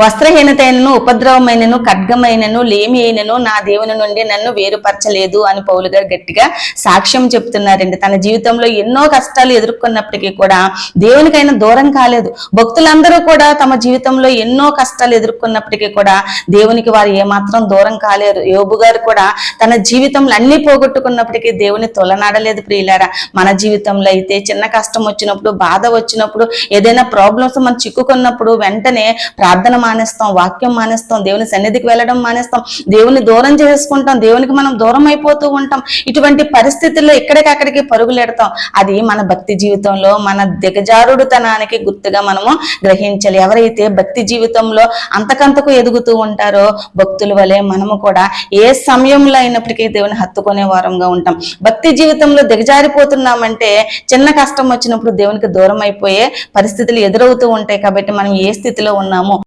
వస్త్రహీనత అయినను, ఉపద్రవమైనను, ఖడ్గమైనను, లేమి అయినను నా దేవుని నుండి నన్ను వేరుపరచలేదు అని పౌలు గారు గట్టిగా సాక్ష్యం చెప్తున్నారండి. తన జీవితంలో ఎన్నో కష్టాలు ఎదుర్కొన్నప్పటికీ కూడా దేవునికైనా దూరం కాలేదు. భక్తులందరూ కూడా తమ జీవితంలో ఎన్నో కష్టాలు ఎదుర్కొన్నప్పటికీ కూడా దేవునికి వారు ఏమాత్రం దూరం కాలేరు. యోబు గారు కూడా తన జీవితంలో అన్ని పోగొట్టుకున్నప్పటికీ దేవుని తొలనాడలేదు. ప్రియులారా, మన జీవితంలో అయితే చిన్న కష్టం వచ్చినప్పుడు, బాధ వచ్చినప్పుడు, ఏదైనా ప్రాబ్లమ్స్ మనం చిక్కుకున్నప్పుడు వెంటనే ప్రార్థన మానేస్తాం, వాక్యం మానేస్తాం, దేవుని సన్నిధికి వెళ్ళడం మానేస్తాం, దేవుని దూరం చేసుకుంటాం, దేవునికి మనం దూరం అయిపోతూ ఉంటాం. ఇటువంటి పరిస్థితుల్లో ఎక్కడికక్కడికి పరుగులెడతాం. అది మన భక్తి జీవితంలో మన దిగజారుడుతనానికి గుర్తుగా మనము గ్రహించాలి. ఎవరైతే భక్తి జీవితంలో అంతకంతకు ఎదుగుతూ ఉంటారో భక్తుల వలె మనము కూడా ఏ సమయంలో అయినప్పటికీ దేవుని హత్తుకునే వారంగా ఉంటాం. భక్తి జీవితంలో దిగజారిపోతున్నామంటే చిన్న కష్టం వచ్చినప్పుడు దేవునికి దూరం అయిపోయే పరిస్థితులు ఎదురవుతూ ఉంటాయి. కాబట్టి మనం ఏ స్థితిలో ఉన్నామో